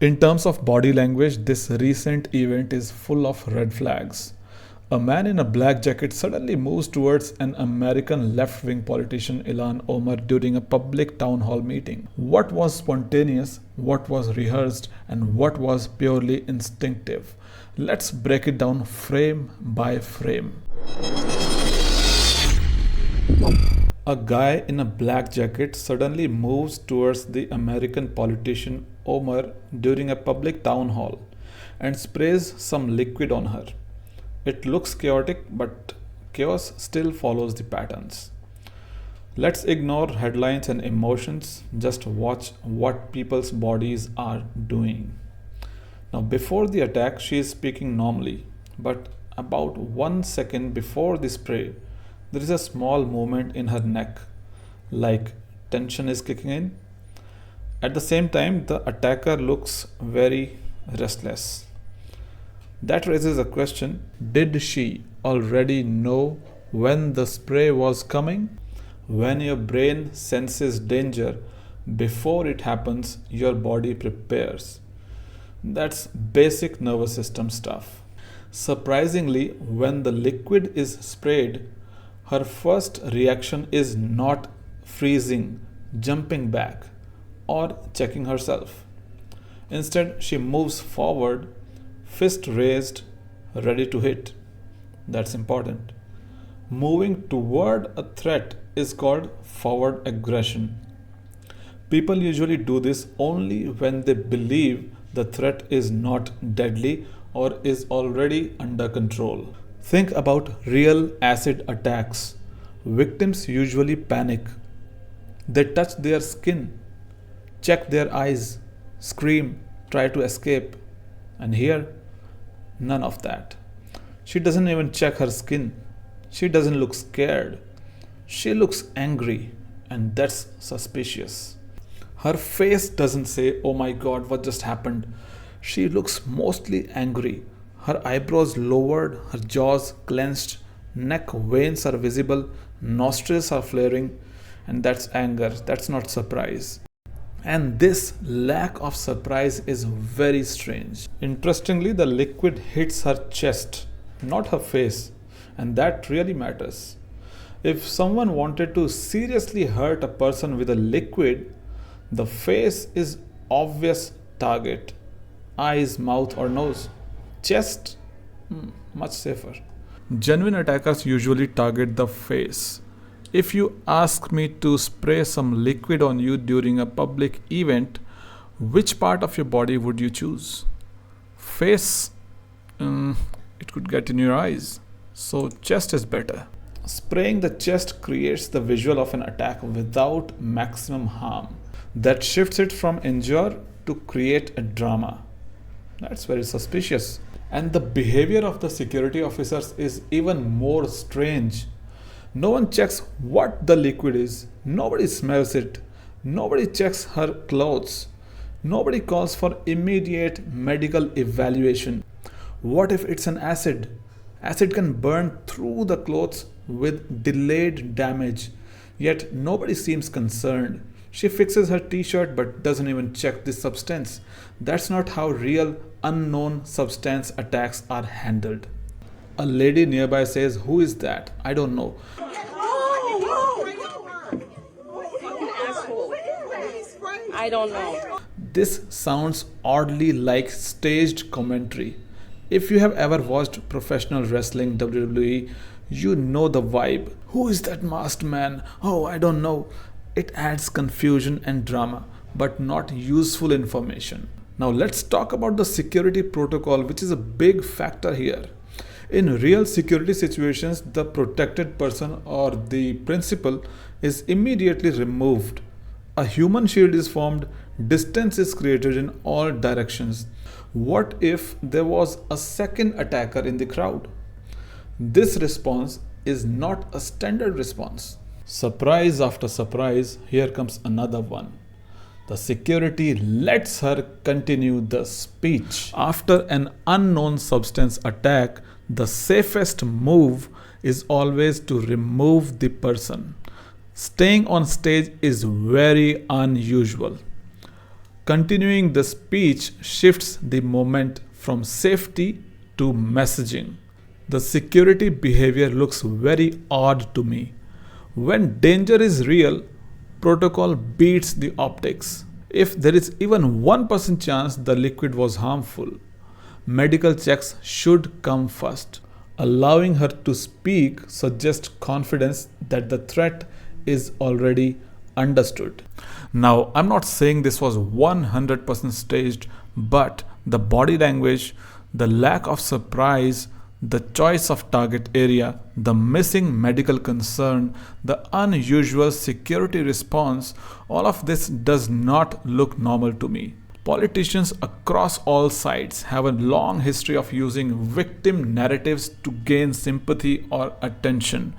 In terms of body language, this recent event is full of red flags. A man in a black jacket suddenly moves towards an American left wing politician Ilhan Omar during a public town hall meeting. What was spontaneous, what was rehearsed, and what was purely instinctive? Let's break it down frame by frame. A guy in a black jacket suddenly moves towards the American politician Omar during a public town hall and sprays some liquid on her. It looks chaotic, but chaos still follows the patterns. Let's ignore headlines and emotions, just watch what people's bodies are doing. Now, before the attack, she is speaking normally, but about 1 second before the spray, there is a small movement in her neck, like tension is kicking in. At the same time, the attacker looks very restless. That raises a question: did she already know when the spray was coming? When your brain senses danger before it happens, your body prepares. That's basic nervous system stuff. Surprisingly, when the liquid is sprayed, her first reaction is not freezing, jumping back, or checking herself. Instead, she moves forward, fist raised, ready to hit. That's important. Moving toward a threat is called forward aggression. People usually do this only when they believe the threat is not deadly or is already under control. Think about real acid attacks. Victims usually panic. They touch their skin, check their eyes, scream, try to escape. And here, none of that. She doesn't even check her skin. She doesn't look scared. She looks angry, and that's suspicious. Her face doesn't say, "Oh my god, what just happened?" She looks mostly angry. Her eyebrows lowered, her jaws clenched, neck veins are visible, nostrils are flaring, and that's anger, that's not surprise. And this lack of surprise is very strange. Interestingly, the liquid hits her chest, not her face, and that really matters. If someone wanted to seriously hurt a person with a liquid, the face is obvious target. Eyes, mouth, or nose. Chest, much safer. Genuine attackers usually target the face. If you ask me to spray some liquid on you during a public event, which part of your body would you choose? Face, it could get in your eyes. So chest is better. Spraying the chest creates the visual of an attack without maximum harm. That shifts it from injure to create a drama. That's very suspicious. And the behavior of the security officers is even more strange. No one checks what the liquid is. Nobody smells it. Nobody checks her clothes. Nobody calls for immediate medical evaluation. What if it's an acid? Acid can burn through the clothes with delayed damage. Yet nobody seems concerned. She fixes her t-shirt but doesn't even check the substance. That's not how real unknown substance attacks are handled. A lady nearby says, "Who is that? I don't know." I don't know. This sounds oddly like staged commentary. If you have ever watched professional wrestling, WWE, you know the vibe. "Who is that masked man? Oh, I don't know." It adds confusion and drama, but not useful information. Now let's talk about the security protocol, which is a big factor here. In real security situations, the protected person or the principal is immediately removed. A human shield is formed, distance is created in all directions. What if there was a second attacker in the crowd? This response is not a standard response. Surprise after surprise, here comes another one. The security lets her continue the speech. After an unknown substance attack, the safest move is always to remove the person. Staying on stage is very unusual. Continuing the speech shifts the moment from safety to messaging. The security behavior looks very odd to me. When danger is real, protocol beats the optics. If there is even 1% chance the liquid was harmful, medical checks should come first. Allowing her to speak suggests confidence that the threat is already understood. Now, I'm not saying this was 100% staged, but the body language, the lack of surprise, the choice of target area, the missing medical concern, the unusual security response, all of this does not look normal to me. Politicians across all sides have a long history of using victim narratives to gain sympathy or attention.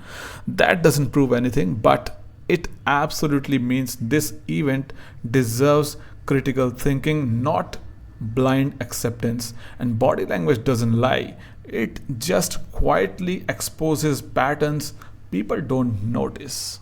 That doesn't prove anything, but it absolutely means this event deserves critical thinking, not blind acceptance. And body language doesn't lie, it just quietly exposes patterns people don't notice.